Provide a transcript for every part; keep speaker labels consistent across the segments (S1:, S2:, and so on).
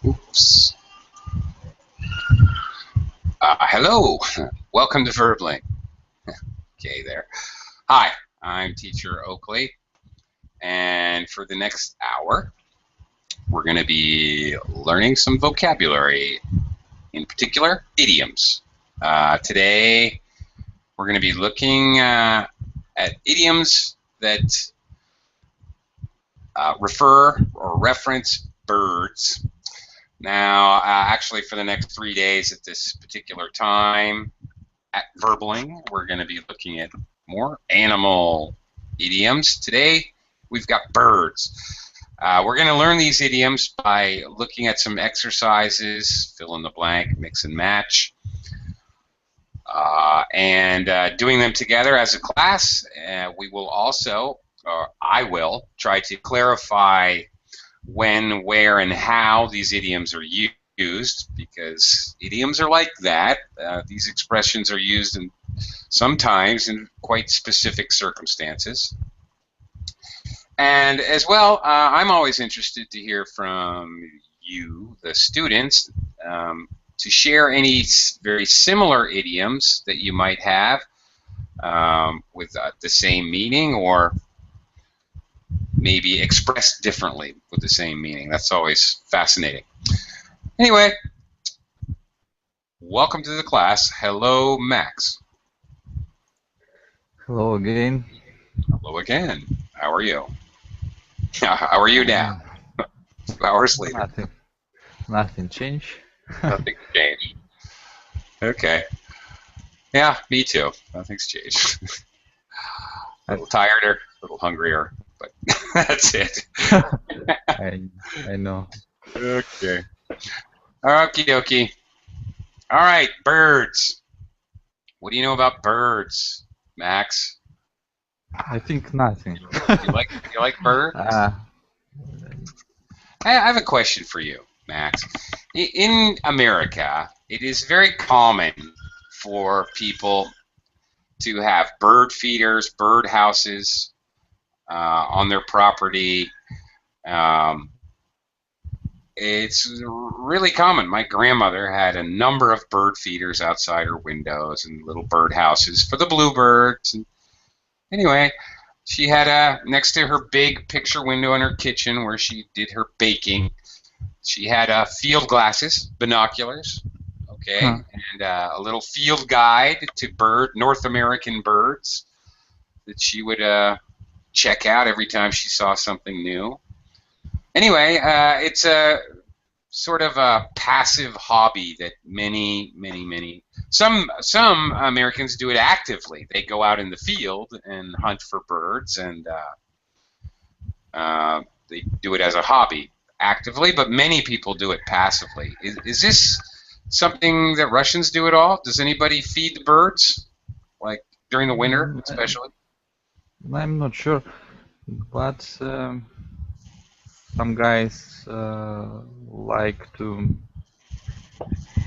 S1: Oops. Hello. Welcome to Verbling. Okay, there. Hi, I'm Teacher Oakley, and for the next hour, we're going to be learning some vocabulary, in particular, idioms. Today, we're going to be looking at idioms that refer or reference birds. Now, actually, for the next 3 days at this particular time at Verbling, we're going to be looking at more animal idioms. Today, we've got birds. We're going to learn these idioms by looking at some exercises, fill in the blank, mix and match, and doing them together as a class. We will also, or I will, try to clarify when, where, and how these idioms are used, because idioms are like that. These expressions are used sometimes in quite specific circumstances. And as well, I'm always interested to hear from you, the students, to share any very similar idioms that you might have with the same meaning, or maybe expressed differently with the same meaning. That's always fascinating. Anyway, welcome to the class. Hello, Max.
S2: Hello again.
S1: Hello again. How are you? How are you now? 2 hours later.
S2: Nothing changed.
S1: Nothing changed. Okay. Yeah, me too. Nothing's changed. A little tireder, a little hungrier, but that's it.
S2: I know.
S1: Okay. Okie dokie. All right, birds. What do you know about birds, Max?
S2: I think nothing.
S1: You like birds? I have a question for you, Max. In America, it is very common for people to have bird feeders, bird houses on their property. It's really common. My grandmother had a number of bird feeders outside her windows and little bird houses for the bluebirds. And anyway, she had next to her big picture window in her kitchen where she did her baking, she had field glasses, binoculars, okay, and a little field guide to North American birds that she would check out every time she saw something new. Anyway, it's a sort of a passive hobby that some Americans do it actively. They go out in the field and hunt for birds, and they do it as a hobby actively, but many people do it passively. Is this something that Russians do at all? Does anybody feed the birds, like during the winter especially?
S2: I'm not sure, but some guys like to,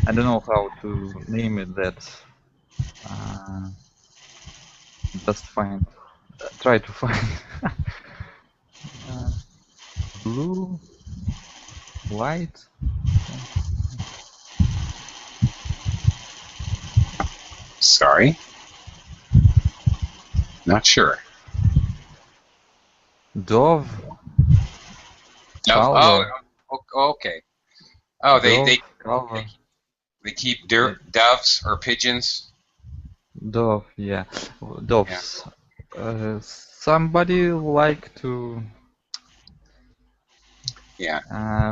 S2: I don't know how to name it, that try to find blue light.
S1: Sorry, not sure.
S2: Dove.
S1: Oh, okay. Oh, they keep doves or pigeons.
S2: Dove, yeah, doves. Yeah. Somebody like to.
S1: Yeah.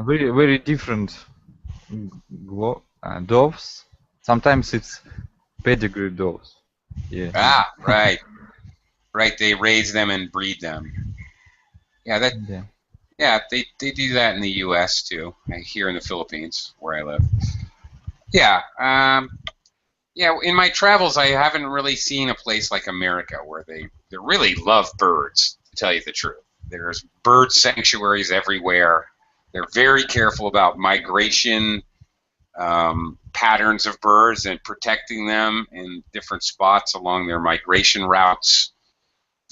S2: Very different doves. Sometimes it's pedigree doves. Yeah.
S1: Ah, right. Right. They raise them and breed them. Yeah. Yeah, they do that in the U.S. too. Here in the Philippines, where I live. Yeah. Yeah. In my travels, I haven't really seen a place like America where they really love birds. To tell you the truth, there's bird sanctuaries everywhere. They're very careful about migration patterns of birds and protecting them in different spots along their migration routes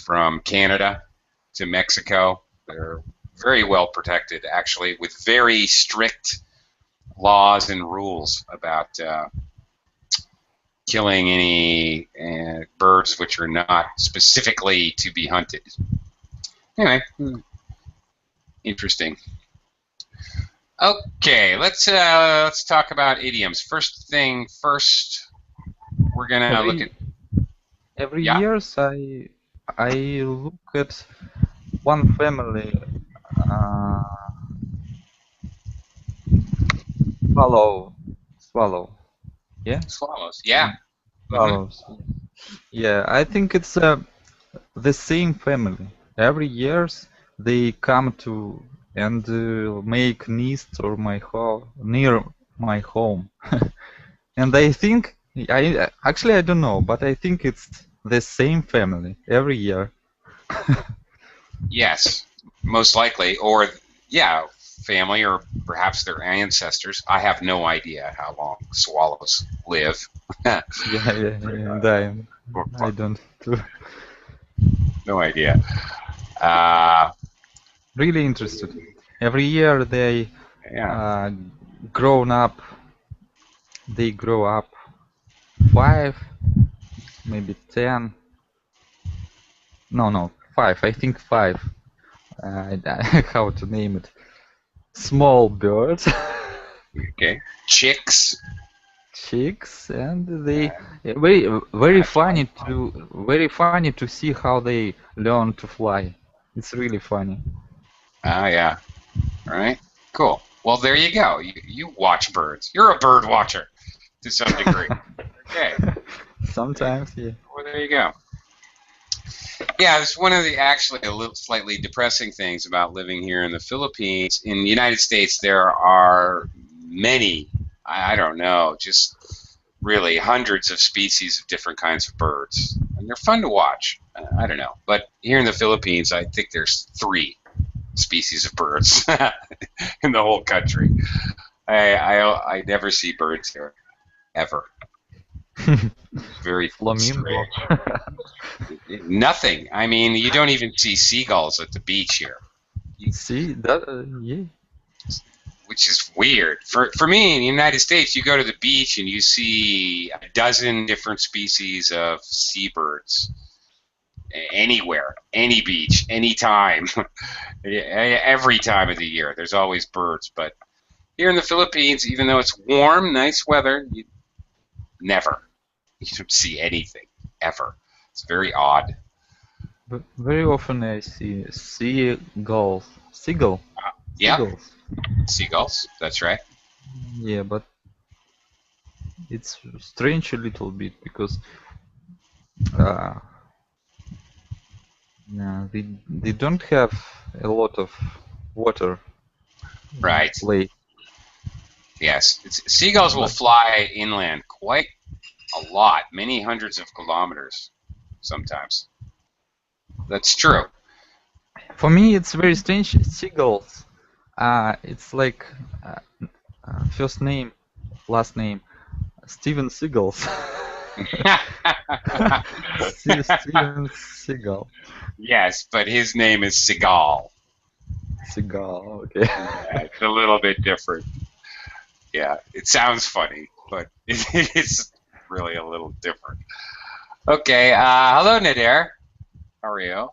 S1: from Canada to Mexico. They're very well protected, actually, with very strict laws and rules about killing any birds which are not specifically to be hunted. Anyway, interesting. Okay, let's talk about idioms. First thing first, we're gonna look at
S2: Every
S1: yeah,
S2: years I look at one family, uh, swallow, yeah,
S1: swallows. Yeah. Mm-hmm.
S2: swallows. Yeah, I think it's the same family. Every years they come to and make nest or my home near my home, and I think I actually I don't know, but I think it's the same family every year.
S1: Yes, most likely, or yeah, family or perhaps their ancestors. I have no idea how long swallows live.
S2: Yeah, I don't too.
S1: No idea. Uh,
S2: Really interested. Every year
S1: yeah.
S2: uh, grown up, they grow up 5, maybe 10. No, 5. I think 5. How to name it? Small birds,
S1: Okay. Chicks.
S2: chicks, and they
S1: Uh,
S2: very funny to see how they learn to fly. It's really funny.
S1: oh yeah. All right. Cool. Well, there you go. You watch birds. You're a bird watcher to some degree. Okay.
S2: Sometimes, yeah.
S1: Well, there you go. Yeah, it's one of the actually a little slightly depressing things about living here in the Philippines. In the United States, there are many, I don't know, just really hundreds of species of different kinds of birds, and they're fun to watch. I don't know, but here in the Philippines, I think there's 3 species of birds in the whole country. I never see birds here ever. Very
S2: Flamingo.
S1: strange. Nothing. I mean, you don't even see seagulls at the beach here,
S2: See that? Yeah.
S1: which is weird. For me, in the United States, you go to the beach and you see a dozen different species of seabirds anywhere, any beach, anytime, every time of the year. There's always birds. But here in the Philippines, even though it's warm, nice weather, you never. You don't see anything ever. It's very odd.
S2: But very often I see seagulls.
S1: Yep,
S2: Seagulls.
S1: seagulls. That's right.
S2: Yeah, but it's strange a little bit because uh, yeah, they don't have a lot of water
S1: Right.
S2: play.
S1: Yes. Seagulls will
S2: But
S1: fly inland quite a lot, many hundreds of kilometers sometimes. That's true.
S2: for me, it's very strange. Seagulls. It's like first name, last name, Steven Seagulls. Steven Seagal.
S1: Yes, but his name is Seagal.
S2: Seagal. Okay.
S1: Yeah, it's a little bit different. Yeah, it sounds funny, but it is really a little different. Okay, hello Nader. How are you?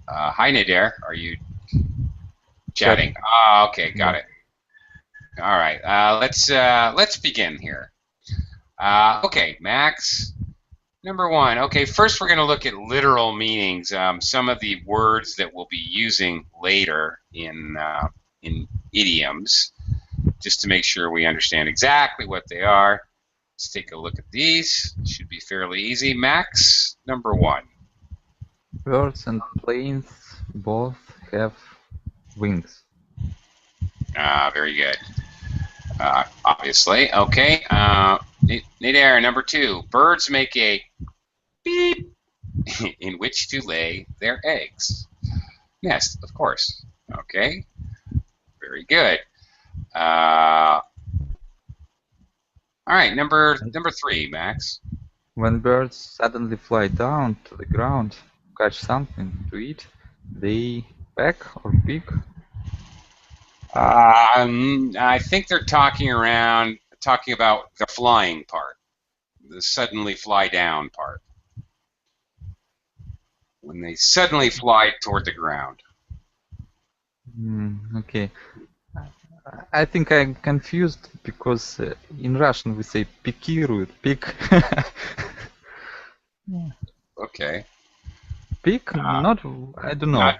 S1: Hi Nader. Are you chatting? Ah, okay, got
S2: Yeah.
S1: it. All right, let's begin here. Okay, Max. Number 1. Okay, first we're going to look at literal meanings. Some of the words that we'll be using later in idioms, just to make sure we understand exactly what they are. Let's take a look at these. Should be fairly easy. Max, number 1.
S2: Birds and planes both have wings.
S1: Very good. Obviously. Okay. Nader, number 2. Birds make a beep in which to lay their eggs. Nest, of course. Okay. Very good. All right. Number 3, Max.
S2: When birds suddenly fly down to the ground, catch something to eat, they peck or peak?
S1: I think they're talking about the flying part, the suddenly fly down part, when they suddenly fly toward the ground.
S2: Okay. I think I'm confused because in Russian we say пикируют, pick.
S1: Okay.
S2: Pick, not, I don't know.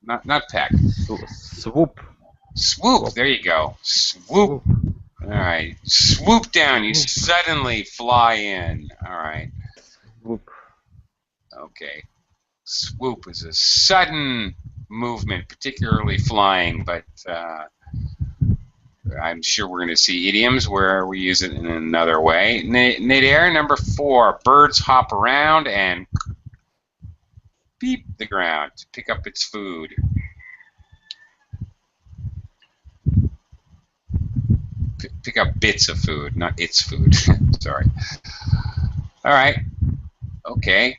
S1: Not peck.
S2: Swoop.
S1: Swoop. There you go. Swoop. All right. Swoop down. You suddenly fly in. All right.
S2: Swoop.
S1: Okay. Swoop is a sudden movement, particularly flying, but I'm sure we're going to see idioms where we use it in another way. Nadir, number 4. Birds hop around and beep the ground to pick up its food. Pick up bits of food, not its food. Sorry. All right. Okay.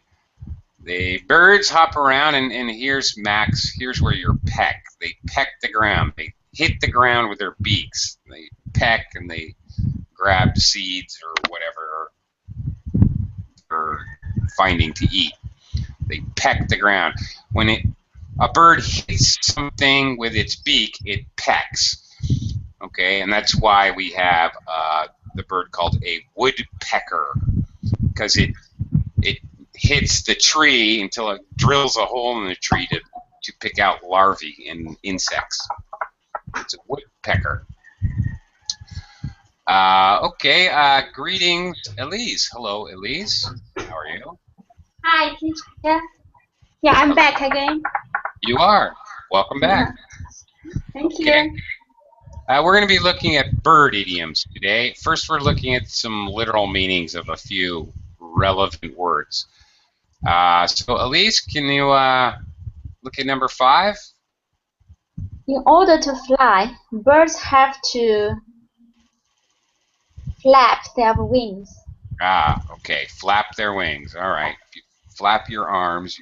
S1: The birds hop around, and here's Max. Here's where you're peck. They peck the ground. They hit the ground with their beaks. They peck and they grab seeds or whatever they're finding to eat. They peck the ground. When a bird hits something with its beak, it pecks. Okay, and that's why we have the bird called a woodpecker, because it hits the tree until it drills a hole in the tree to pick out larvae and insects. It's a woodpecker. Okay, greetings, Elise. Hello, Elise. How are you?
S3: Hi, teacher. Yeah, I'm back again.
S1: You are. Welcome back.
S3: Thank
S1: Okay.
S3: you.
S1: We're going to be looking at bird idioms today. First, we're looking at some literal meanings of a few relevant words. So, Elise, can you look at number 5?
S3: In order to fly, birds have to flap their wings.
S1: Okay. Flap their wings. All right. You flap your arms.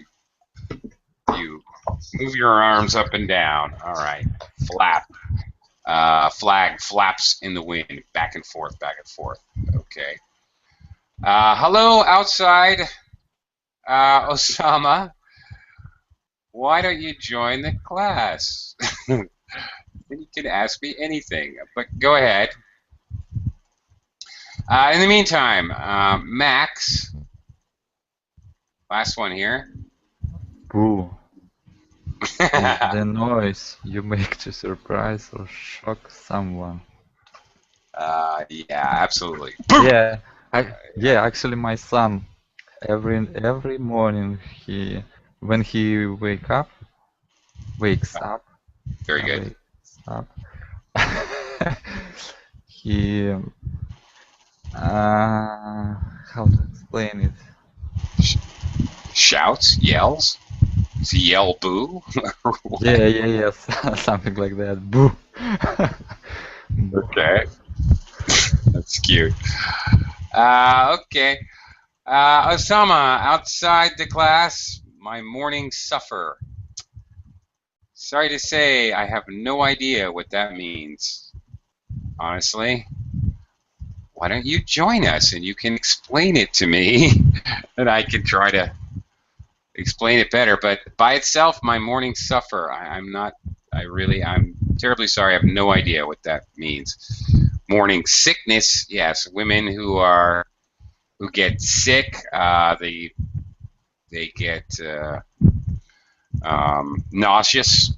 S1: You move your arms up and down. All right. Flap. Flag flaps in the wind, back and forth, back and forth. Okay. Hello, outside, Osama. Why don't you join the class? You can ask me anything, but go ahead. In the meantime, Max, last one here.
S2: Boo. Is the noise you make to surprise or shock someone.
S1: Yeah, absolutely.
S2: Yeah, actually, my son every morning when he wakes up.
S1: Very good.
S2: Wakes up. He how to explain it?
S1: Shouts, yells. Does he yell boo?
S2: Yeah, something like that. Boo.
S1: Okay. That's cute. Okay. Osama, outside the class, my morning suffer. Sorry to say, I have no idea what that means. Honestly. Why don't you join us and you can explain it to me and I can try to explain it better. But by itself, my morning suffer. I'm terribly sorry. I have no idea what that means. Morning sickness, yes. Women who get sick, they get nauseous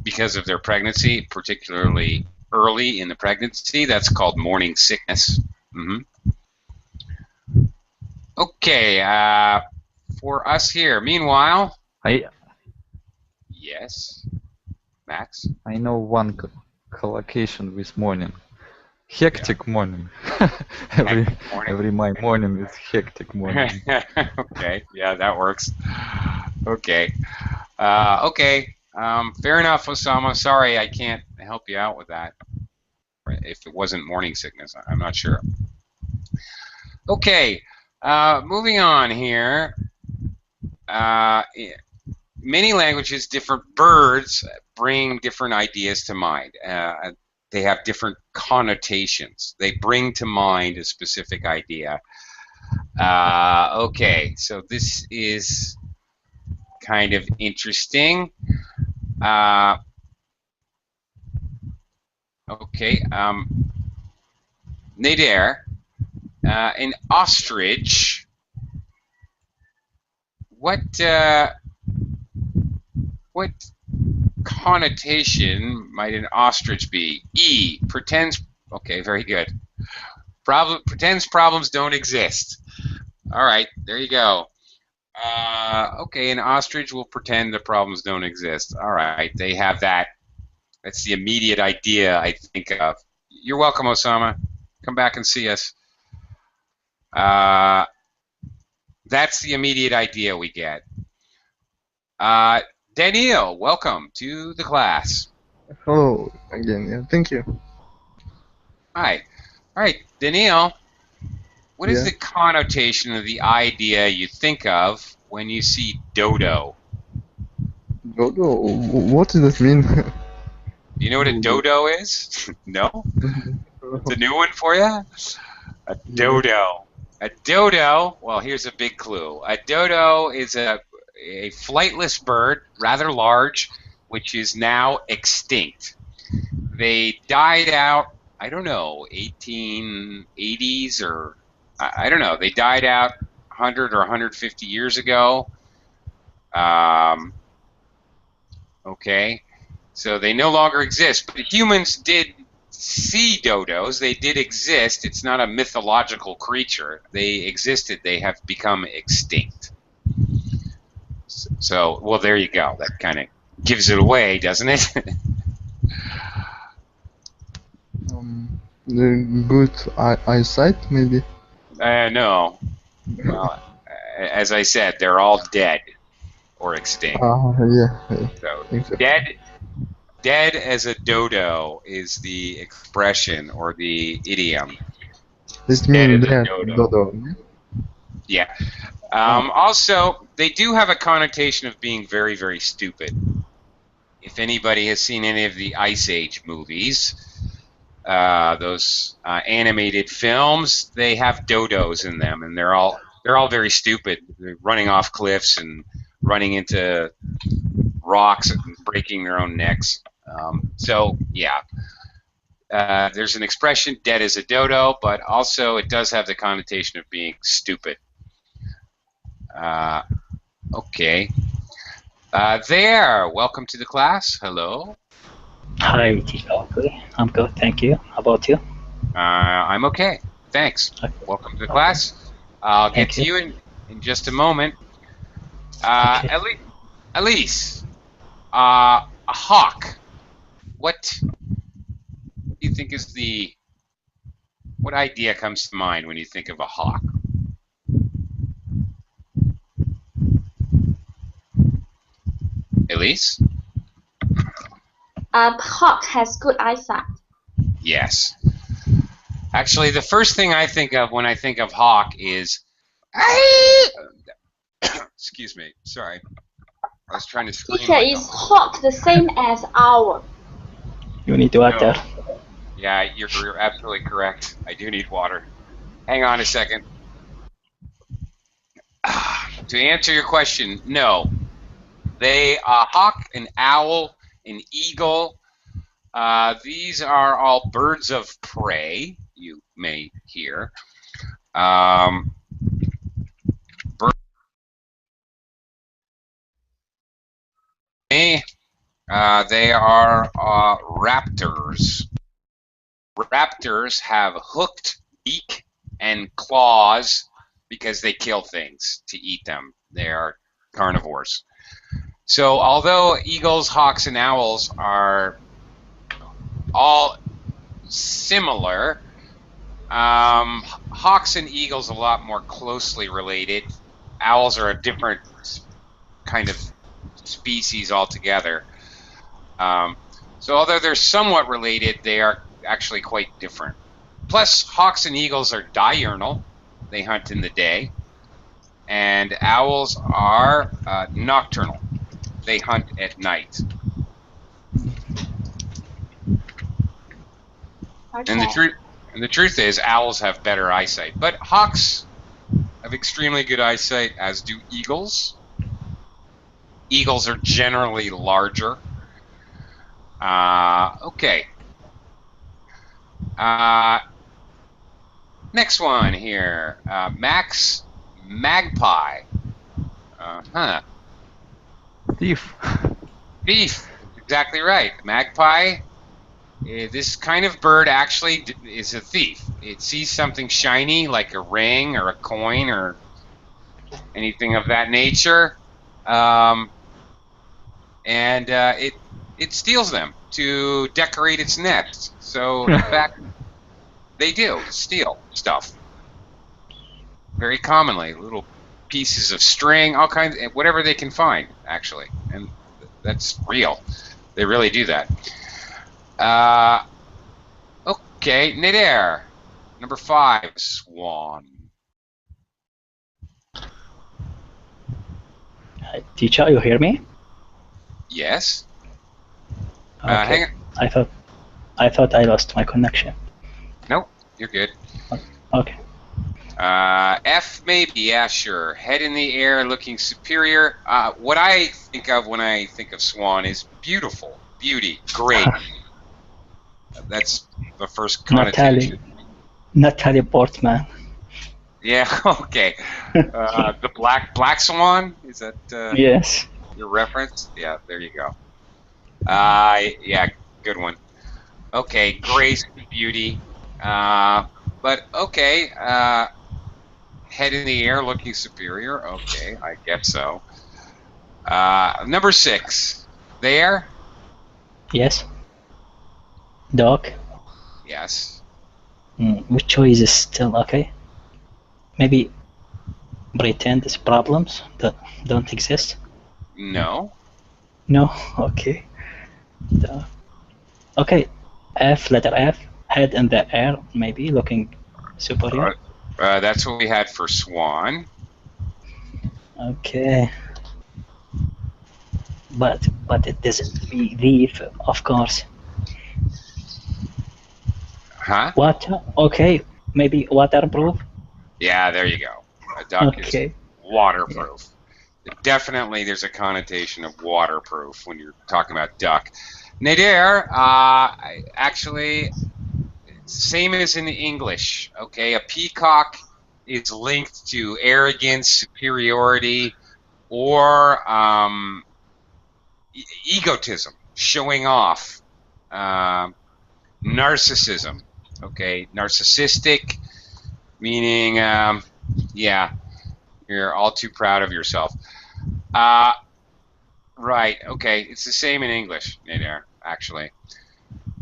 S1: because of their pregnancy, particularly early in the pregnancy. That's called morning sickness. Okay, for us here. Meanwhile, yes, Max.
S2: I know one collocation with morning. Hectic morning. every my morning is hectic morning.
S1: Okay, yeah, that works. Okay, okay. Fair enough, Osama. Sorry, I can't help you out with that. If it wasn't morning sickness, I'm not sure. Okay, moving on here. many languages, different birds bring different ideas to mind. They have different connotations. They bring to mind a specific idea. Okay, so this is kind of interesting. Okay, Nader, an ostrich. What connotation might an ostrich be? E, pretends. Okay, very good. Pretends problems don't exist. All right, there you go. Okay, an ostrich will pretend the problems don't exist. All right, they have that. That's the immediate idea I think of. You're welcome, Osama. Come back and see us. That's the immediate idea we get. Daniel, welcome to the class.
S4: Hello again. Yeah, thank you.
S1: Hi. All right, Daniel, what is the connotation of the idea you think of when you see dodo?
S4: Dodo? What does that mean?
S1: Do you know what a dodo is? No? It's a new one for you? A dodo. A dodo, well, here's a big clue. A dodo is a flightless bird, rather large, which is now extinct. They died out, I don't know, 1880s or, I don't know. They died out 100 or 150 years ago. Okay, so they no longer exist. But humans did see dodos. They did exist. It's not a mythological creature. They existed. They have become extinct. So, well, there you go. That kind of gives it away, doesn't it?
S4: Good eyesight, maybe?
S1: No. Well, as I said, they're all dead or extinct.
S4: Yeah.
S1: So, dead as a dodo is the expression or the idiom.
S4: This means dodo.
S1: Yeah. Also, they do have a connotation of being very, very stupid. If anybody has seen any of the Ice Age movies, those animated films, they have dodos in them, and they're all very stupid. They're running off cliffs and running into rocks and breaking their own necks. So yeah, there's an expression, dead as a dodo, but also it does have the connotation of being stupid. Okay. There, welcome to the class. Hello.
S5: Hi, teacher. I'm good, thank you. How about you?
S1: I'm okay, thanks.
S5: Okay.
S1: Welcome to the class. I'll get to you in just a moment.
S5: Okay.
S1: Elise, a hawk. What do you think is what idea comes to mind when you think of a hawk? Elise?
S3: A hawk has good eyesight.
S1: Yes. Actually, the first thing I think of when I think of hawk is... Excuse me, sorry. I was trying to scream.
S3: Teacher, is hawk the same as owl?
S5: You need to add that.
S1: Yeah, you're absolutely correct. I do need water. Hang on a second. To answer your question, no. They hawk, an owl, an eagle. These are all birds of prey, you may hear. They are raptors. Raptors have hooked beak and claws because they kill things to eat them. They are carnivores. So although eagles, hawks, and owls are all similar, hawks and eagles are a lot more closely related. Owls are a different kind of species altogether. So although they're somewhat related, they are actually quite different. Plus, hawks and eagles are diurnal. They hunt in the day. And owls are nocturnal. they hunt at night.
S3: Okay.
S1: And the truth is, owls have better eyesight, but hawks have extremely good eyesight, as do eagles. Eagles are generally larger. Okay. Next one here. Max Magpie.
S2: Thief.
S1: Thief. Exactly right. Magpie. This kind of bird actually is a thief. It sees something shiny like a ring or a coin or anything of that nature, and it steals them to decorate its nest. So in fact, they do steal stuff very commonly, little pieces of string, all kinds, whatever they can find, actually, and that's real. They really do that. Okay, Nader, number 5, swan.
S5: Teacher, you hear me?
S1: Yes.
S5: Okay.
S1: Hang on.
S5: I thought I lost my connection.
S1: Nope, you're good.
S5: Okay.
S1: F maybe, yeah, sure. Head in the air, looking superior. What I think of when I think of swan is beautiful, beauty, great. That's the first connotation.
S5: Natalie Portman.
S1: Yeah, okay. The black swan, is that
S5: Yes.
S1: your reference? Yeah, there you go. Yeah, good one. Okay, grace, beauty. But okay, head in the air, looking superior. Okay, I guess so. Number 6, there.
S5: Yes. Dog.
S1: Yes.
S5: Which choice is still okay? Maybe pretend these problems that don't exist?
S1: No.
S5: No? Okay. Okay. F, letter F. Head in the air, maybe, looking superior.
S1: That's what we had for swan.
S5: Okay. But it doesn't be thief, of course.
S1: Huh?
S5: Water? Okay. Maybe waterproof?
S1: Yeah, there you go. A duck
S5: Okay.
S1: is waterproof. Definitely there's a connotation of waterproof when you're talking about duck. Nader, actually, same as in English, okay? A peacock is linked to arrogance, superiority, or egotism, showing off, narcissism, okay? Narcissistic, meaning, yeah, you're all too proud of yourself. Right, okay, it's the same in English, Nader, actually.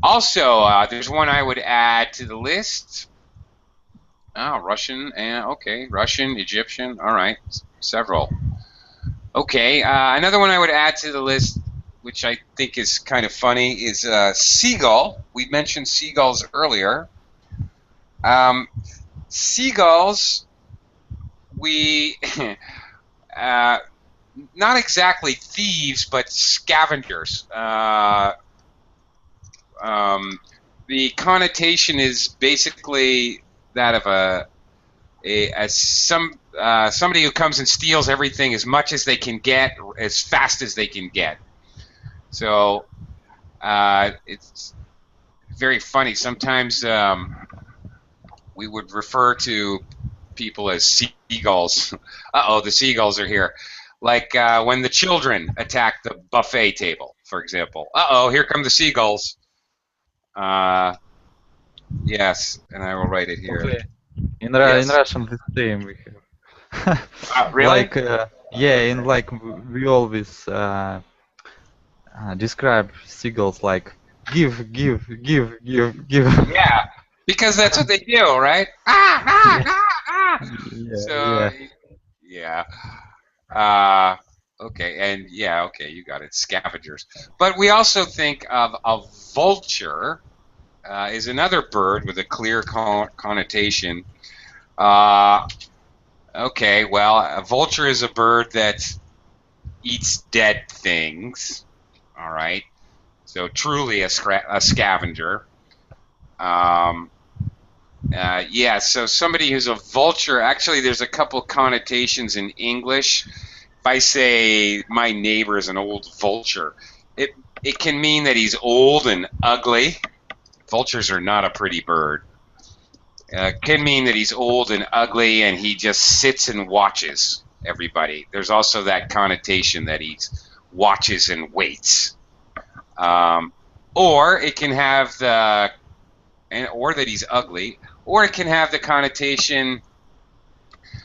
S1: Also, there's one I would add to the list. Oh, Russian, okay, Russian, Egyptian, all right, several. Okay, another one I would add to the list, which I think is kind of funny, is seagull. We mentioned seagulls earlier. Seagulls, we, not exactly thieves, but scavengers. The connotation is basically that of somebody who comes and steals everything as much as they can get, as fast as they can get. So it's very funny. Sometimes we would refer to people as seagulls. Uh-oh, the seagulls are here. Like when the children attack the buffet table, for example. Uh-oh, here come the seagulls. Yes, and I will write it here.
S2: Okay. In
S1: Yes.
S2: Russian the same we have.
S1: Really?
S2: Like yeah, in like we always describe seagulls like give, give, give, give, give.
S1: Yeah, because that's what they do, right? Ah, ah, ah, ah.
S2: Yeah,
S1: So,
S2: yeah.
S1: yeah. Okay, and yeah, okay, you got it, scavengers. But we also think of a vulture is another bird with a clear connotation. Okay, well, a vulture is a bird that eats dead things. All right. So truly a scavenger. Yeah, so somebody who's a vulture, actually there's a couple connotations in English. If I say my neighbor is an old vulture, it can mean that he's old and ugly. Vultures are not a pretty bird. Can mean that he's old and ugly and he just sits and watches everybody. There's also that connotation that he watches and waits. Or it can have or that he's ugly, or it can have the connotation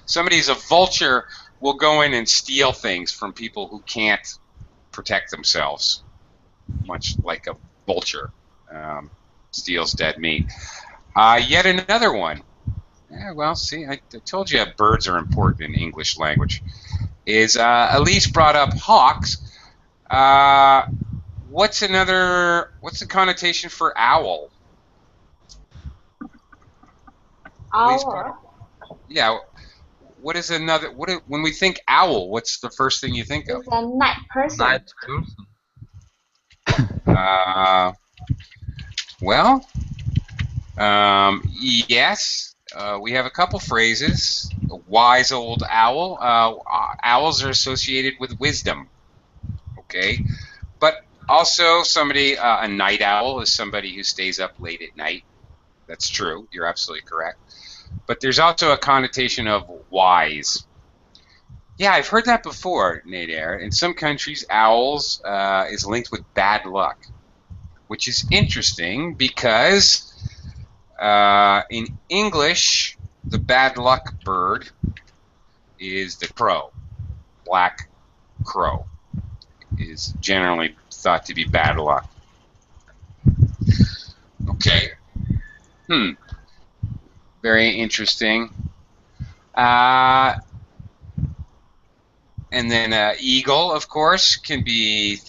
S1: somebody who's a vulture will go in and steal things from people who can't protect themselves, much like a vulture steals dead meat. Yet another one. Yeah, well, see, I told you birds are important in English language. Is Elise brought up hawks. What's the connotation for owl?
S3: Owl.
S1: Yeah. What is another? When we think owl? What's the first thing you think of?
S3: It's a night person.
S2: Night person.
S1: Well, yes. We have a couple phrases. A wise old owl. Owls are associated with wisdom. Okay, but also somebody, a night owl is somebody who stays up late at night. That's true. You're absolutely correct. But there's also a connotation of wise. Yeah, I've heard that before, Nader. In some countries, owls is linked with bad luck, which is interesting because in English, the bad luck bird is the crow. Black crow is generally thought to be bad luck. Okay. Very interesting. And then eagle, of course, can be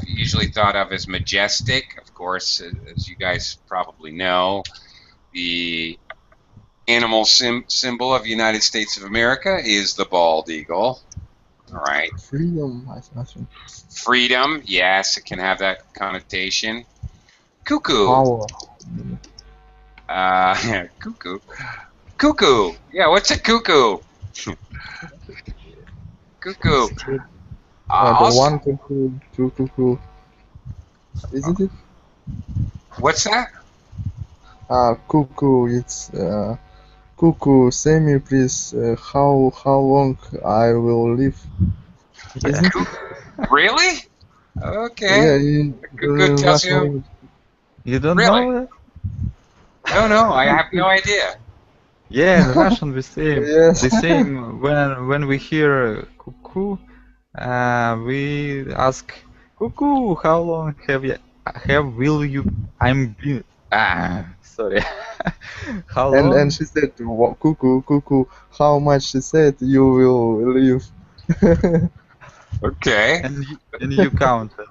S1: usually thought of as majestic. Of course, as you guys probably know, the animal symbol of the United States of America is the bald eagle. All right.
S4: Freedom, I think.
S1: Freedom, yes, it can have that connotation. Cuckoo.
S4: Power.
S1: Cuckoo. Cuckoo. Yeah, what's a cuckoo? Cuckoo.
S5: Stupid.
S4: The one cuckoo, two cuckoo. Isn't it?
S1: What's that?
S4: Cuckoo, it's cuckoo, say me please how long I will live. Isn't it?
S1: Really? Okay.
S4: Yeah,
S1: Cuckoo tells you.
S2: You don't
S1: Really?
S2: know that?
S1: No, I have no idea.
S2: Yeah, in Russian we say
S4: Yes.
S2: the same when we hear cuckoo, we ask cuckoo, how long will you sorry. How long?
S4: And she said, cuckoo, how much she said you will live.
S1: Okay.
S2: And you count it.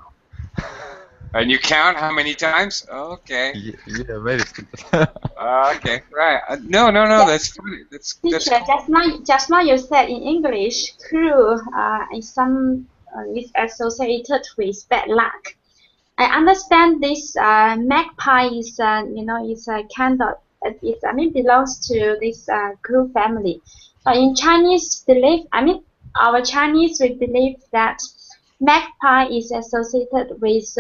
S1: And you count how many times? Okay.
S2: Yeah, very stupid.
S1: Okay, right. No, that's funny. That's
S3: Teacher,
S1: cool.
S3: just now you said in English, crew is associated with bad luck. I understand this magpie is is a kind of belongs to this crew family. But in Chinese belief, our Chinese we believe that magpie is associated with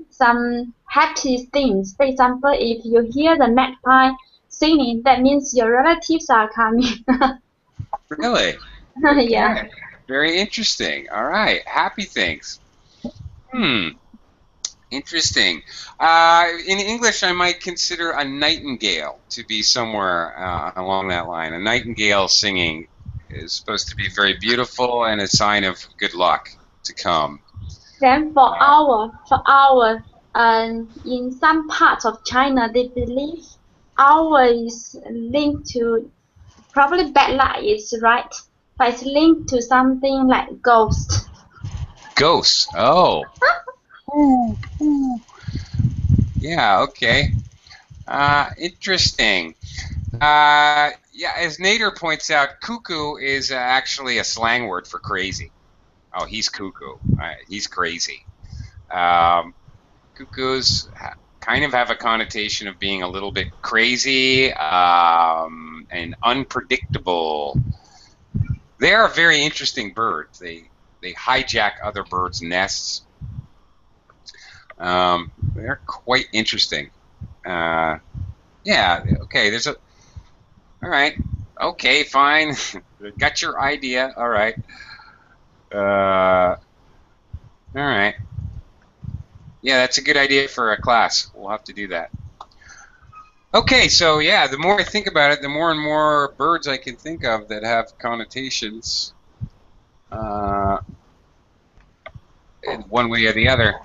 S3: some happy things. For example, if you hear the magpie singing, that means your relatives are coming.
S1: Really?
S3: Yeah.
S1: Okay. Very interesting. All right. Happy things. Interesting. In English, I might consider a nightingale to be somewhere along that line. A nightingale singing is supposed to be very beautiful and a sign of good luck to come.
S3: Then in some parts of China, they believe owl is linked to probably bad luck is right, but it's linked to something like ghost.
S1: Ghosts. Oh. Ooh. Yeah. Okay. Interesting. Yeah, as Nader points out, cuckoo is actually a slang word for crazy. Oh, he's cuckoo. He's crazy. Cuckoos kind of have a connotation of being a little bit crazy and unpredictable. They are very interesting birds. They hijack other birds' nests. They're quite interesting. Yeah. Okay. All right. Okay. Fine. Got your idea. All right. All right. Yeah, that's a good idea for a class. We'll have to do that. Okay, so yeah, the more I think about it, the more and more birds I can think of that have connotations in one way or the other.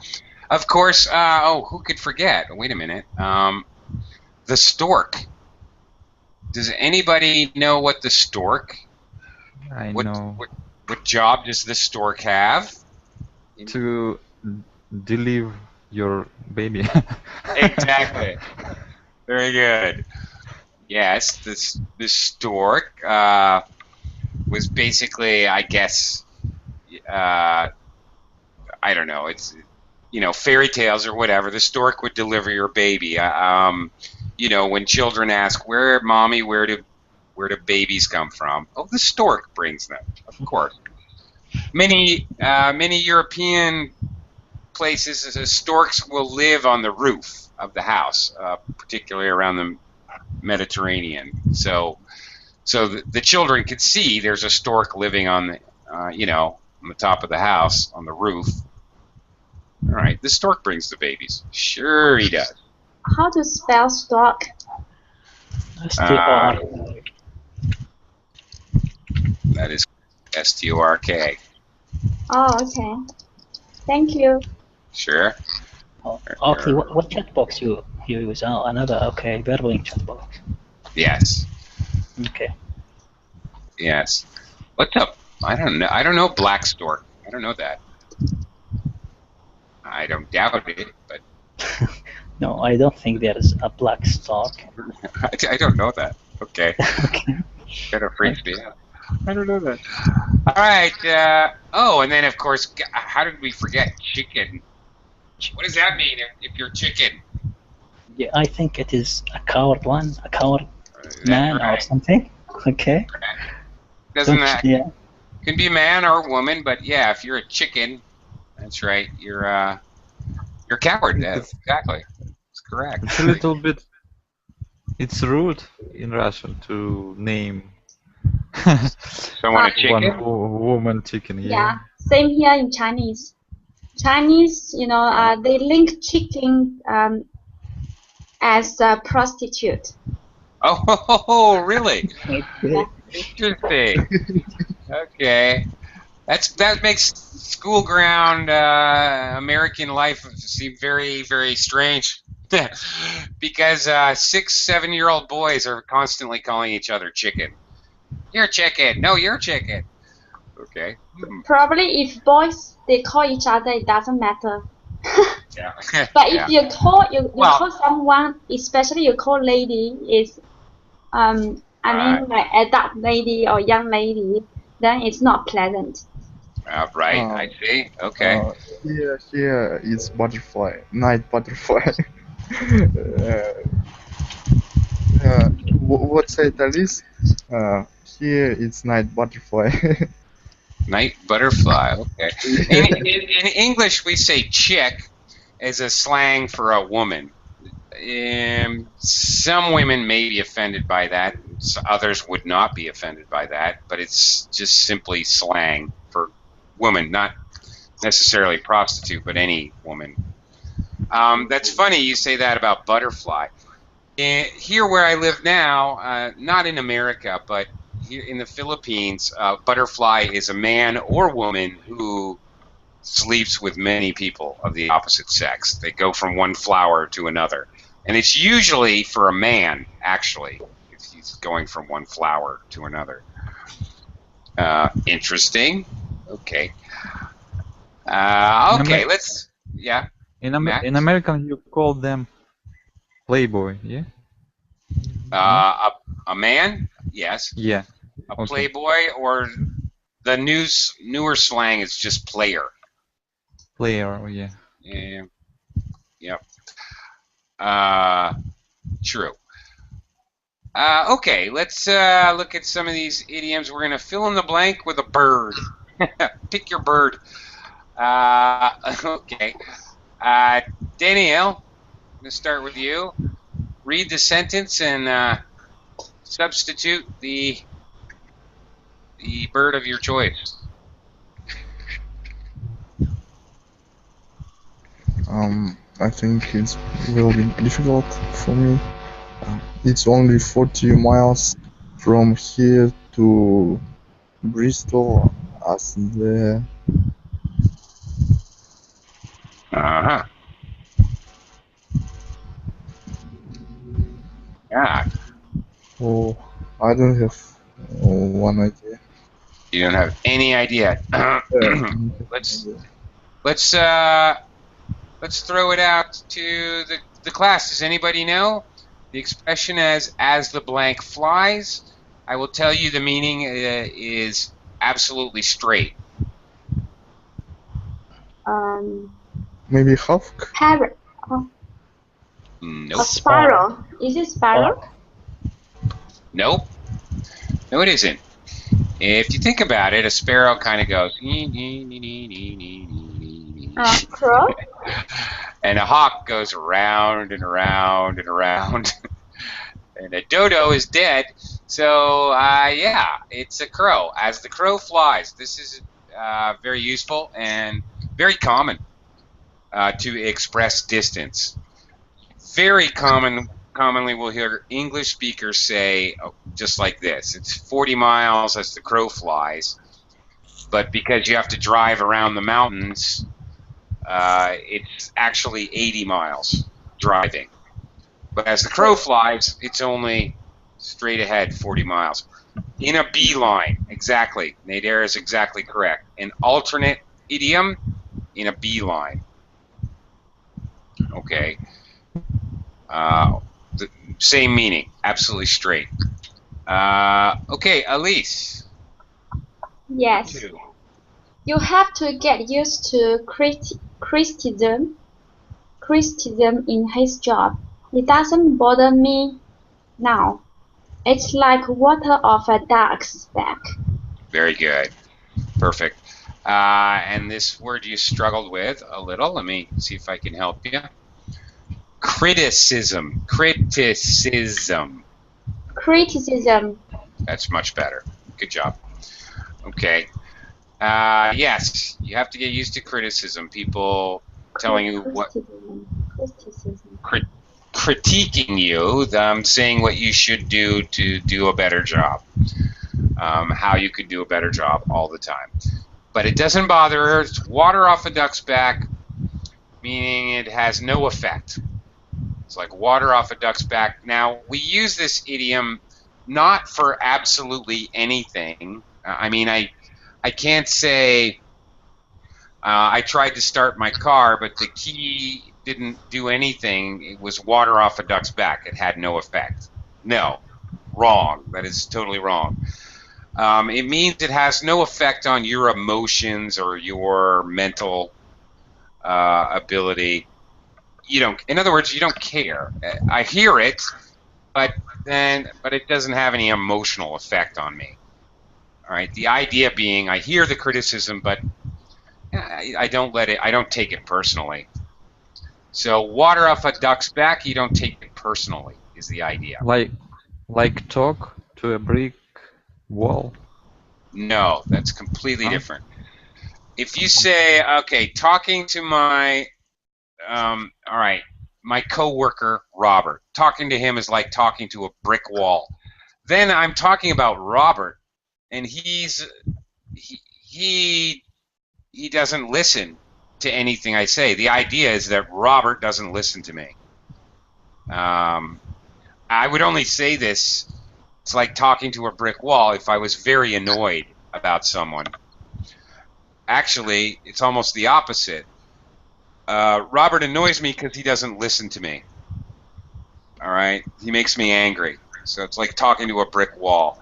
S1: Of course, who could forget? Wait a minute. The stork. Does anybody know what the stork?
S2: I know.
S1: What job does the stork have?
S2: To deliver your baby.
S1: Exactly. Very good. Yes, the stork was basically, I guess, I don't know. It's fairy tales or whatever. The stork would deliver your baby. When children ask, "Where, mommy? Where do babies come from?" Oh, the stork brings them. Of course. Many European places, storks will live on the roof of the house, particularly around the Mediterranean. So the children could see there's a stork living on the on the top of the house on the roof. All right, the stork brings the babies. Sure, he does.
S3: How to spell stork?
S5: S-T-O-R.
S1: That is S-T-O-R-K.
S3: Oh, okay. Thank you.
S1: Sure.
S5: Oh, okay, what chat box you use? Oh, another, okay, verbal chat box.
S1: Yes.
S5: Okay.
S1: Yes. What's up? I don't know black stork. I don't know that. I don't doubt it, but
S5: No, I don't think there is a black stork.
S1: I don't know that. Okay.
S5: Okay.
S1: Kind of freaks me out. I don't know that. All right. And then of course, how did we forget chicken? What does that mean if you're chicken?
S5: Yeah, I think it is a coward man
S1: right.
S5: or something. Okay.
S1: Doesn't that?
S5: Yeah.
S1: Can be a man or a woman, but yeah, if you're a chicken, that's right. You're a coward. Exactly. That's correct.
S2: It's a little bit. It's rude in Russian to name
S1: someone a chicken.
S2: One woman chicken.
S3: Yeah. Same here in Chinese. Chinese, they link chicken as a prostitute.
S1: Oh, really?
S3: Yeah.
S1: Interesting. Okay. That makes school ground American life seem very, very strange. Because 6-7-year-old boys are constantly calling each other chicken. You're chicken. No, you're chicken. Okay.
S3: Probably if boys they call each other, it doesn't matter.
S1: Yeah.
S3: But if you call call someone, especially you call lady, is like adult lady or young lady, then it's not pleasant.
S1: Right. I see. Okay.
S4: Here it's butterfly, night butterfly. What title is? Here it's night butterfly.
S1: Night butterfly. Okay. In English, we say chick as a slang for a woman. Some women may be offended by that. Others would not be offended by that. But it's just simply slang for woman, not necessarily prostitute, but any woman. That's funny you say that about butterfly. Here where I live now, not in America, but here in the Philippines, butterfly is a man or woman who sleeps with many people of the opposite sex. They go from one flower to another. And it's usually for a man, actually, if he's going from one flower to another. Interesting. Okay. Okay, yeah.
S2: In American, you call them playboy, yeah?
S1: A man? Yes.
S2: Yeah.
S1: A playboy or The newer slang is just player.
S2: Player, yeah.
S1: Yeah. Yep. True. Okay, let's look at some of these idioms. We're going to fill in the blank with a bird. Pick your bird. Okay. Danielle, I'm going to start with you. Read the sentence and substitute the bird of your choice.
S4: I think it will be difficult for me. It's only 40 miles from here to Bristol as the
S1: Uh-huh. Yeah.
S4: oh, I don't have one idea.
S1: You don't have any idea. let's let's throw it out to the class. Does anybody know the expression as the blank flies? I will tell you the meaning is absolutely straight.
S4: Maybe hawk?
S3: Parrot.
S1: Nope.
S3: A sparrow. Is it sparrow?
S1: Nope. No, it isn't. If you think about it, a sparrow kind of goes.
S3: Crow.
S1: And a hawk goes around and around and around. And a dodo is dead. So, yeah, it's a crow. As the crow flies. This is very useful and very common to express distance. Very commonly we'll hear English speakers say just like this. It's 40 miles as the crow flies. But because you have to drive around the mountains, it's actually 80 miles driving. But as the crow flies, it's only straight ahead 40 miles. In a beeline, exactly. Nader is exactly correct. An alternate idiom in a beeline. Okay. The same meaning, absolutely straight. Okay, Elise.
S3: Yes.
S1: Two.
S3: You have to get used to criticism in his job. It doesn't bother me now. It's like water off a duck's back.
S1: Very good. Perfect. And this word you struggled with a little. Let me see if I can help you. Criticism. Criticism.
S3: Criticism.
S1: That's much better. Good job. Okay. Yes, you have to get used to criticism. People telling you what, critiquing you, saying what you should do to do a better job, how you could do a better job all the time. But it doesn't bother her. It's water off a duck's back, meaning it has no effect. It's like water off a duck's back. Now, we use this idiom not for absolutely anything. I mean, I can't say I tried to start my car, but the key didn't do anything. It was water off a duck's back. It had no effect. No, wrong. That is totally wrong. It means it has no effect on your emotions or your mental ability. You don't. In other words, you don't care. I hear it, but it doesn't have any emotional effect on me. All right. The idea being, I hear the criticism, but I don't let it. I don't take it personally. So water off a duck's back, you don't take it personally. Is the idea?
S2: Like talk to a brick wall.
S1: No, that's completely different. If you say, okay, talking to my, all right, my coworker Robert, talking to him is like talking to a brick wall. Then I'm talking about Robert, and he doesn't listen to anything I say. The idea is that Robert doesn't listen to me. I would only say this. It's like talking to a brick wall if I was very annoyed about someone. Actually, it's almost the opposite. Robert annoys me because he doesn't listen to me. All right? He makes me angry. So it's like talking to a brick wall.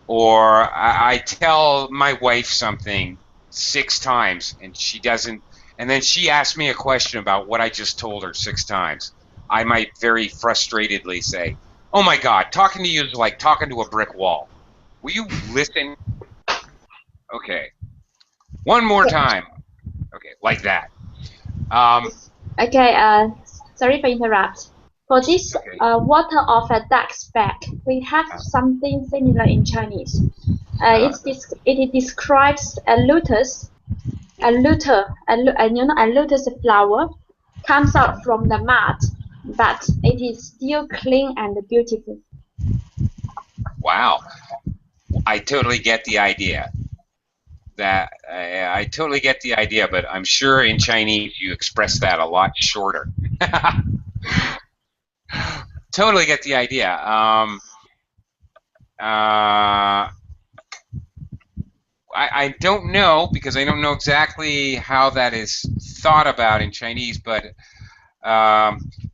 S1: Or I tell my wife something 6 times and she doesn't, and then she asks me a question about what I just told her 6 times. I might very frustratedly say, "Oh my God, talking to you is like talking to a brick wall. Will you listen?" Okay. One more time. Okay, like that.
S3: Okay, sorry for interrupt. For this
S1: Okay.
S3: water of a duck speck, we have something similar in Chinese. It describes a lotus, a lotus flower comes out from the mud, but it is still clean and beautiful.
S1: Wow. I totally get the idea. I totally get the idea, but I'm sure in Chinese you express that a lot shorter. Totally get the idea. I don't know because I don't know exactly how that is thought about in Chinese, but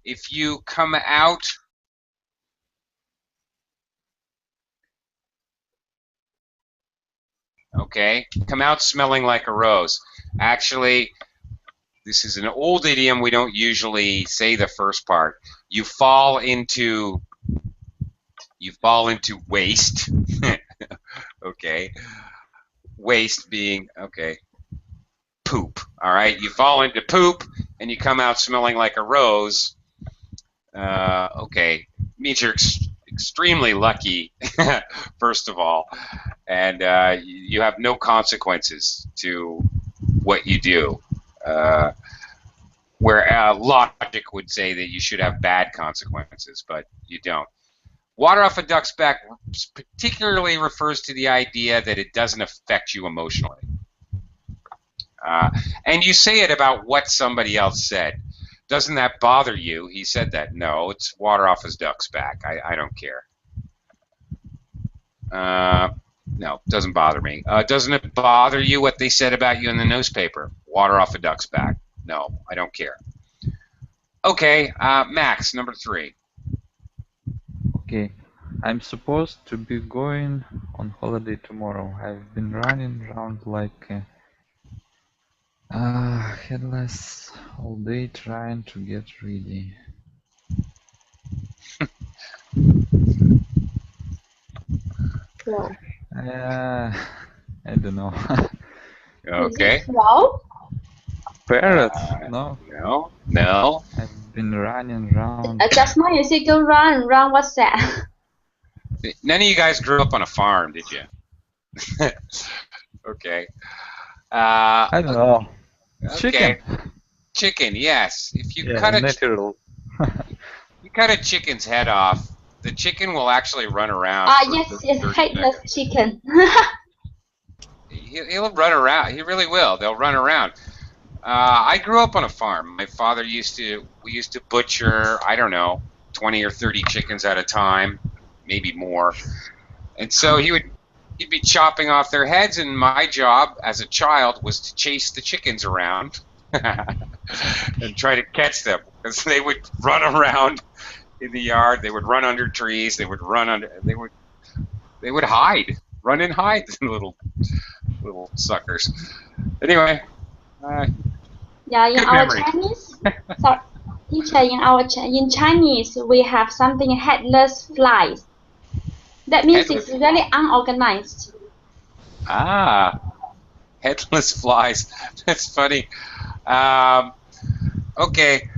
S1: if you come out, okay, come out smelling like a rose. Actually, this is an old idiom. We don't usually say the first part. You fall into waste. Okay, waste being okay. Poop. All right, you fall into poop and you come out smelling like a rose. Okay, means you're extremely lucky, first of all, and you have no consequences to what you do. Where logic would say that you should have bad consequences, but you don't. Water off a duck's back particularly refers to the idea that it doesn't affect you emotionally. And you say it about what somebody else said. Doesn't that bother you? He said that. No, it's water off his duck's back. I don't care. No, doesn't bother me. Doesn't it bother you what they said about you in the newspaper? Water off a duck's back. No, I don't care. Okay, Max, number 3.
S2: Okay, I'm supposed to be going on holiday tomorrow. I've been running around like headless all day trying to get ready.
S3: Wow.
S2: I don't know.
S1: Okay.
S3: Is it wow?
S2: Parrot? No.
S1: No.
S2: I've been running around.
S3: Just now you said go run, run. What's that?
S1: None of you guys grew up on a farm, did you? Okay.
S2: I don't know.
S1: Okay.
S2: Chicken.
S1: Chicken, yes. If you
S2: natural.
S1: you cut a chicken's head off, the chicken will actually run around.
S3: Yes, headless chicken.
S1: He'll run around. He really will. They'll run around. I grew up on a farm. My father we used to butcher, I don't know, 20 or 30 chickens at a time, maybe more. And so he'd be chopping off their heads, and my job as a child was to chase the chickens around and try to catch them, because they would run around in the yard. They would run under trees. They would hide, run and hide, little suckers. Anyway.
S3: Yeah, in
S1: good
S3: our
S1: memory.
S3: Chinese, sorry, teacher, in Chinese we have something headless flies. That means it's very unorganized.
S1: Headless flies. That's funny. Okay.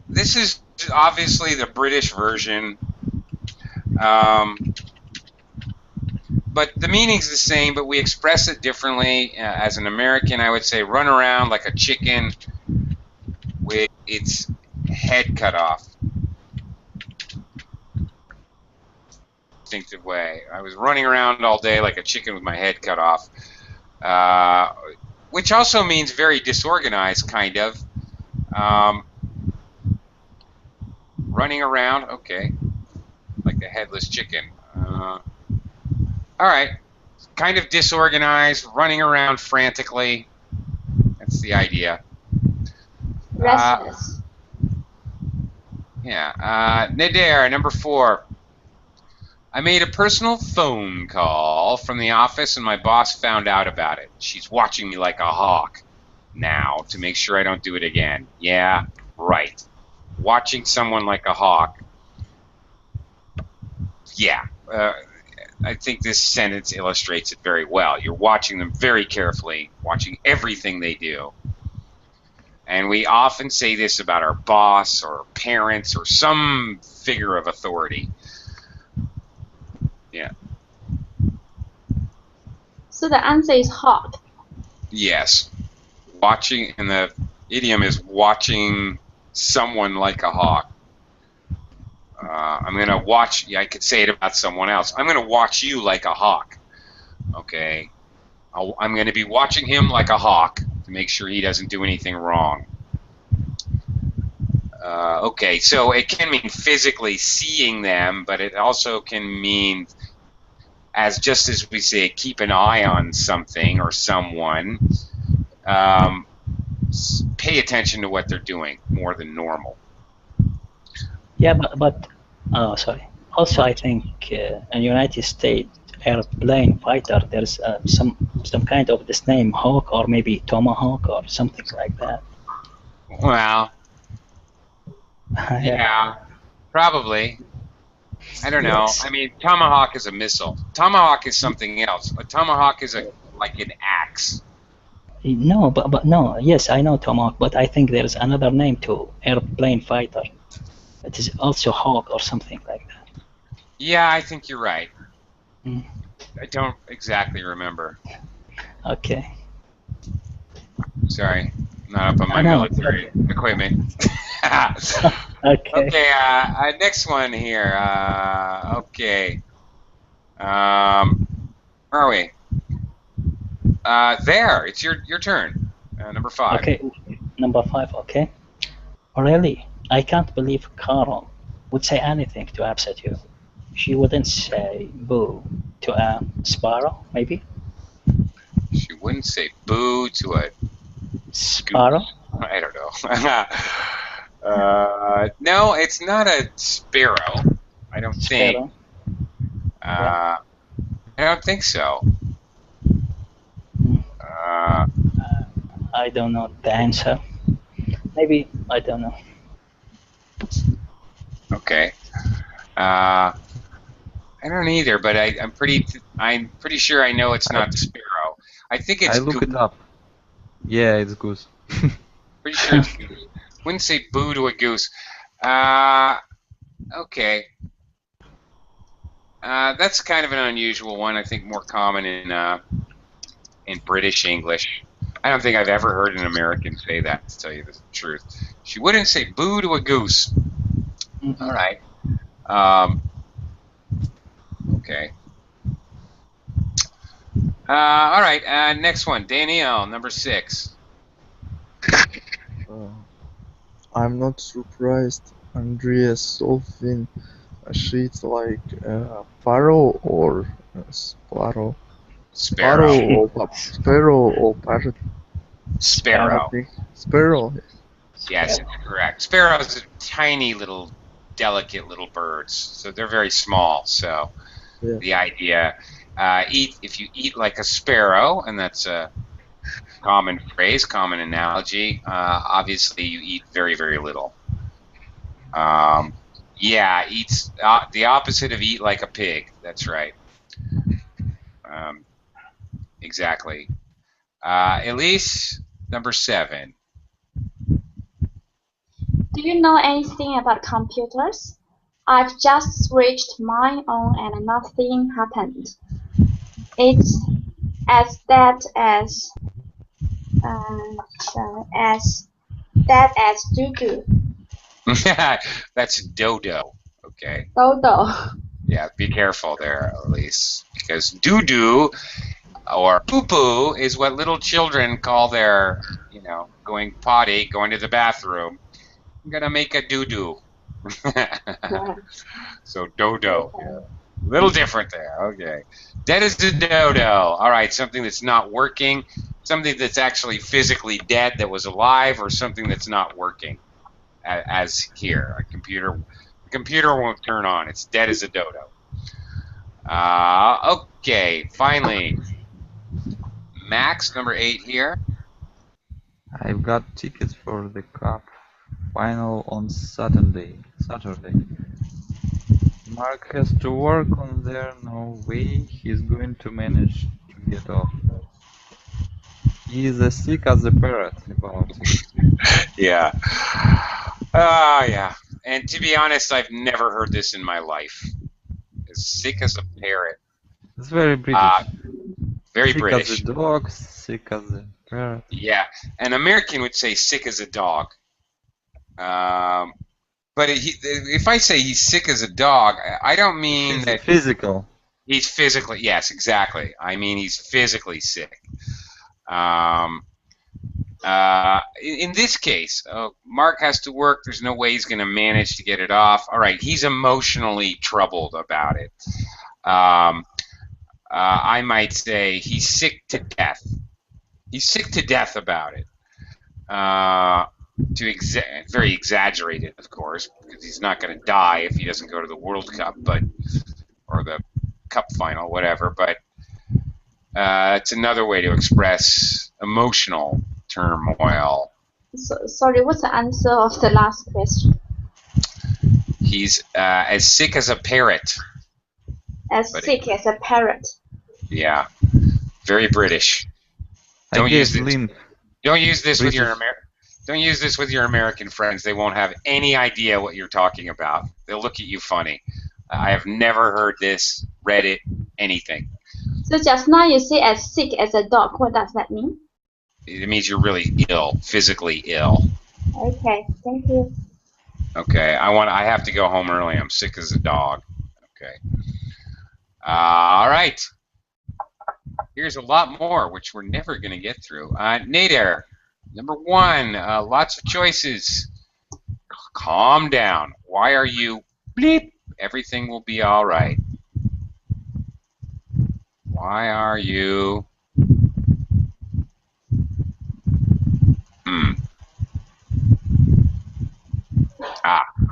S1: This is obviously the British version. But the meaning's the same, but we express it differently. As an American, I would say run around like a chicken with its head cut off. Distinctive way. I was running around all day like a chicken with my head cut off, which also means very disorganized, kind of. Running around, okay, like a headless chicken. All right, kind of disorganized, running around frantically. That's the idea.
S3: Restless.
S1: Yeah. Nader, number 4. I made a personal phone call from the office and my boss found out about it. She's watching me like a hawk now to make sure I don't do it again. Yeah, right. Watching someone like a hawk. Yeah, I think this sentence illustrates it very well. You're watching them very carefully, watching everything they do. And we often say this about our boss or parents or some figure of authority. Yeah.
S3: So the answer is hawk.
S1: Yes. Watching, and the idiom is watching someone like a hawk. I'm going to watch, yeah, I could say it about someone else. I'm going to watch you like a hawk. Okay? I'm going to be watching him like a hawk to make sure he doesn't do anything wrong. Okay, so it can mean physically seeing them, but it also can mean, just as we say, keep an eye on something or someone. Pay attention to what they're doing more than normal.
S5: Yeah, but sorry. Also, I think in United States airplane fighter, there's some kind of this name Hawk or maybe Tomahawk or something like that.
S1: Well, yeah, probably. I don't know.
S5: Yes.
S1: I mean, Tomahawk is a missile. Tomahawk is something else. A Tomahawk is like an axe.
S5: No, but no. Yes, I know Tomahawk, but I think there's another name to airplane fighter. It is also Hawk or something like that.
S1: Yeah, I think you're right.
S5: Mm.
S1: I don't exactly remember.
S5: Okay.
S1: Sorry, not up on my military equipment.
S5: Okay.
S1: Okay, next one here. Okay. Where are we? There, it's your turn. Number 5.
S5: Okay, number 5, okay. Really, I can't believe Carol would say anything to upset you. She wouldn't say boo to a sparrow, maybe?
S1: She wouldn't say boo to a
S5: sparrow?
S1: Goose. I don't know. No, it's not a sparrow. I don't think. I don't think so.
S5: I don't know the answer. Maybe, I don't know.
S1: Okay. I don't either, but I'm pretty sure I know it's not the sparrow. I think it's.
S2: I look it up. Yeah, it's goose.
S1: Pretty sure it's goose. Wouldn't say boo to a goose. Okay. That's kind of an unusual one. I think more common in British English. I don't think I've ever heard an American say that, to tell you the truth. She wouldn't say boo to a goose. Mm-hmm. All right. Okay. All right. Next one. Danielle, number 6.
S4: I'm not surprised Andrea's solving a sheet like pharaoh or sparrow.
S1: Sparrow
S4: Or parrot.
S1: Sparrow.
S4: Sparrow.
S1: Yes, it's correct. Sparrows are tiny little, delicate little birds, so they're very small. So yeah. The idea, if you eat like a sparrow, and that's a common phrase, common analogy. Obviously, you eat very, very little. Yeah, eats the opposite of eat like a pig. That's right. Exactly. Elise, number 7.
S3: Do you know anything about computers? I've just switched mine on and nothing happened. It's as dead as doo-doo.
S1: That's dodo. Okay.
S3: Dodo.
S1: Yeah, be careful there, Elise, because doo-doo or poo-poo is what little children call their, going potty, going to the bathroom. I'm gonna make a doo-doo. So dodo. Yeah. Little different there. Okay. Dead is the dodo. All right, something that's not working, something that's actually physically dead that was alive, or something that's not working. As here, a computer won't turn on. It's dead as a dodo. Okay, finally. Max, number 8 here.
S2: I've got tickets for the cup final on Saturday. Mark has to work on there, no way he's going to manage to get off. He is as sick as a parrot about it.
S1: Yeah. Yeah. And to be honest, I've never heard this in my life. As sick as a parrot.
S2: It's very British.
S1: Very
S2: sick
S1: British.
S2: As a dog, sick as a parrot.
S1: Yeah. An American would say sick as a dog. But if I say he's sick as a dog, I don't mean that
S2: physical.
S1: He's physically, yes, exactly. I mean he's physically sick. In this case, Mark has to work. There's no way he's going to manage to get it off. All right, he's emotionally troubled about it. I might say he's sick to death. He's sick to death about it. Very exaggerated, of course, because he's not going to die if he doesn't go to the World Cup, or the Cup final, whatever. But it's another way to express emotional turmoil.
S3: Sorry, what's the answer of the last question?
S1: He's as sick as a parrot.
S3: Sick as a parrot.
S1: Yeah, very British. Don't use this. Don't use this with your Don't use this with your American friends. They won't have any idea what you're talking about. They'll look at you funny. I have never heard this, read it, anything.
S3: So just now you say as sick as a dog. What does that mean?
S1: It means you're really ill, physically ill.
S3: Okay, thank you.
S1: Okay, I have to go home early. I'm sick as a dog. Okay. All right. Here's a lot more, which we're never going to get through. Nader, number 1, lots of choices. Calm down. Why are you bleep? Everything will be all right. Why are you?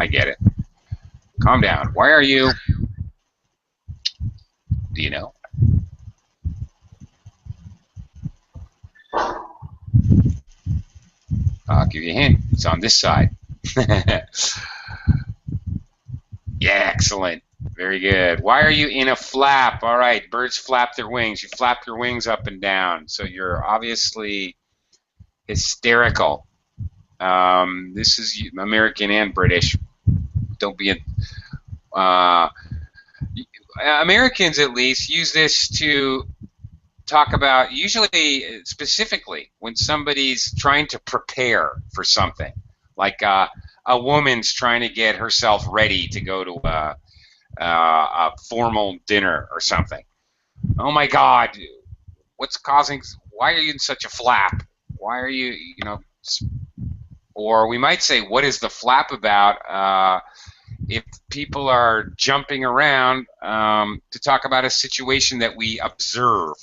S1: I get it. Calm down. Why are you? Do you know? I'll give you a hint. It's on this side. Yeah, excellent. Very good. Why are you in a flap? All right, birds flap their wings. You flap your wings up and down. So you're obviously hysterical. This is American and British. Don't be Americans, at least, use this to talk about, usually specifically, when somebody's trying to prepare for something. Like a woman's trying to get herself ready to go to a formal dinner or something. Oh my God, why are you in such a flap? Why are you, or we might say, what is the flap about? If people are jumping around to talk about a situation that we observe.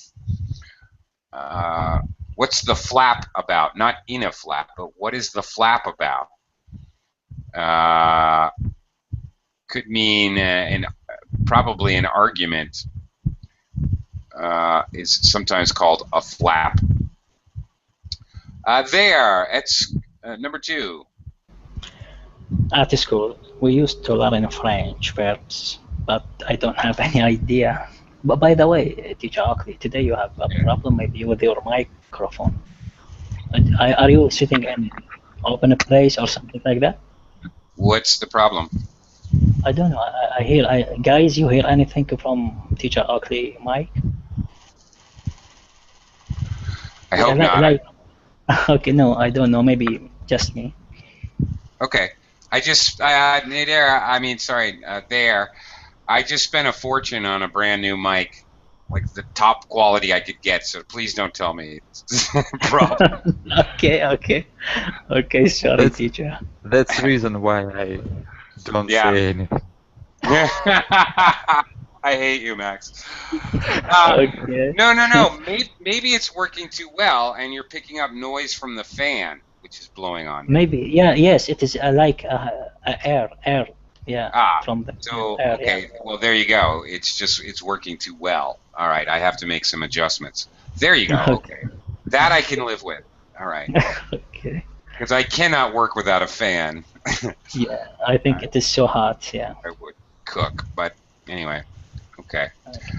S1: What's the flap about? Not in a flap, but what is the flap about? Could mean probably an argument is sometimes called a flap. It's number 2.
S5: At school, we used to learn French verbs, but I don't have any idea. But by the way, teacher Oakley, today you have a problem maybe with your microphone. Are you sitting in open place or something like that?
S1: What's the problem?
S5: I don't know. I hear, guys, you hear anything from teacher Oakley mic?
S1: I hope not.
S5: Okay, no, I don't know. Maybe just me.
S1: Okay. I just spent a fortune on a brand new mic, like the top quality I could get, so please don't tell me it's a problem.
S5: Okay, sorry, teacher.
S2: That's the reason why I don't say anything.
S1: I hate you, Max.
S5: Okay.
S1: No. Maybe it's working too well, and you're picking up noise from the fan, which is blowing on.
S5: Maybe, yes, it is like air Yeah,
S1: Ah,
S5: from the
S1: so
S5: air.
S1: okay.
S5: Yeah.
S1: Well, there you go. It's working too well. All right, I have to make some adjustments. There you go. Okay, that I can live with. All right,
S5: Okay.
S1: because I cannot work without a fan.
S5: Yeah, I think it is so hot. Yeah.
S1: I would cook, but anyway. Okay.
S5: Okay.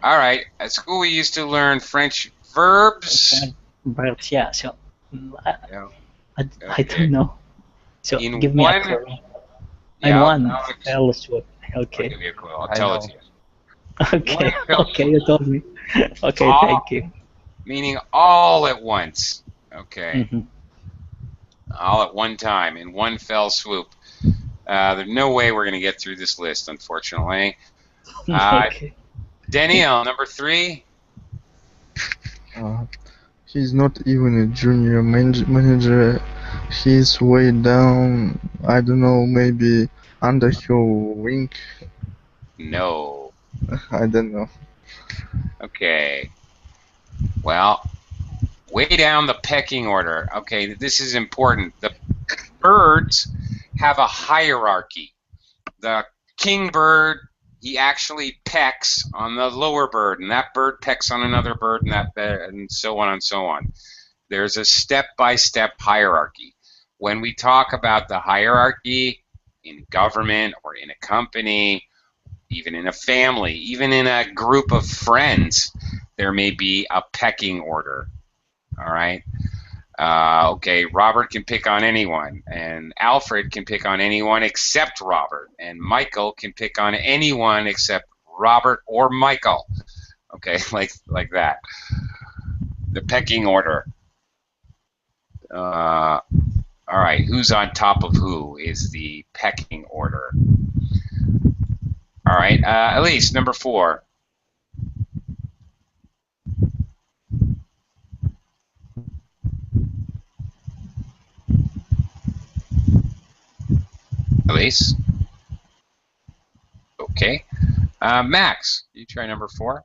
S1: All right. At school, we used to learn French verbs.
S5: Verbs. Yeah. So
S1: Yeah.
S5: I
S1: Okay.
S5: don't know. So
S1: In
S5: give me a
S1: one,
S5: clue. In
S1: yeah,
S5: one
S1: I'll
S5: else what?
S1: I'll
S5: Okay.
S1: give you a clue. I'll
S2: I
S1: tell it to
S2: know.
S1: you. One
S5: Okay.
S1: fell
S5: Okay. You told me. Okay.
S1: all,
S5: Thank you.
S1: meaning all at once. Okay.
S5: Mhm.
S1: All at one time in one fell swoop. There's no way we're going to get through this list, unfortunately.
S5: Okay.
S1: Danielle, number 3.
S4: He's not even a junior manager. He's way down. I don't know, maybe under her wing.
S1: No.
S4: I don't know.
S1: Okay. Well, way down the pecking order. Okay, this is important. The birds have a hierarchy. The king bird, he actually pecks on the lower bird, and that bird pecks on another bird, and that bird, and so on and so on. There's a step-by-step hierarchy. When we talk about the hierarchy in government or in a company, even in a family, even in a group of friends, there may be a pecking order. All right. Okay, Robert can pick on anyone, and Alfred can pick on anyone except Robert, and Michael can pick on anyone except Robert or Michael. Okay, like that. The pecking order. All right, who's on top of who is the pecking order. All right, Elise, number 4. Elise? Okay. Max, you try number 4.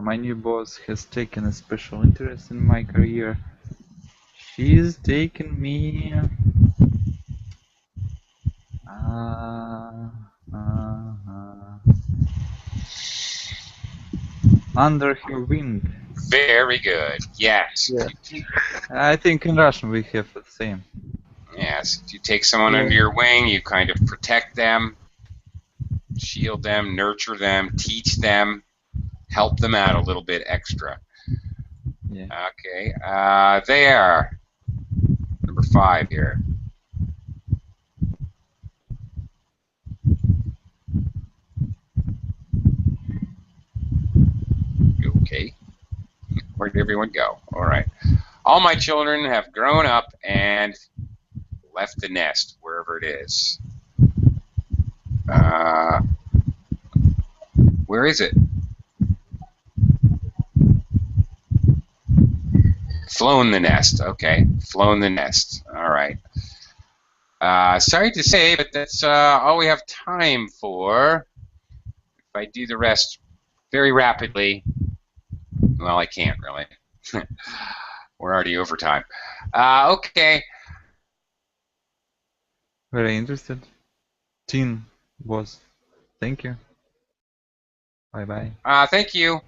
S2: My new boss has taken a special interest in my career. She's taken me under her wing.
S1: Very good. Yes.
S2: Yeah. I think in Russian we have the same.
S1: Yes. If you take someone
S2: Yeah.
S1: under your wing, you kind of protect them, shield them, nurture them, teach them, help them out a little bit extra.
S2: Yeah.
S1: Okay. There. Number 5 here. Okay. Where'd everyone go? All right. All my children have grown up and left the nest, wherever it is. Where is it? Flown the nest. Okay. Flown the nest. All right. Sorry to say, but that's all we have time for. If I do the rest very rapidly, well, I can't really. We're already over time. Okay.
S2: Very interested. Teen boss. Thank you. Bye bye.
S1: Thank you.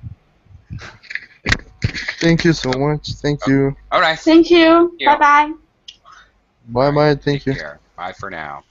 S4: Thank you so much. Thank you.
S1: All right.
S3: Thank you.
S1: Yeah.
S3: Bye bye.
S4: Bye bye. Thank
S1: Take
S4: you.
S1: care. Bye for now.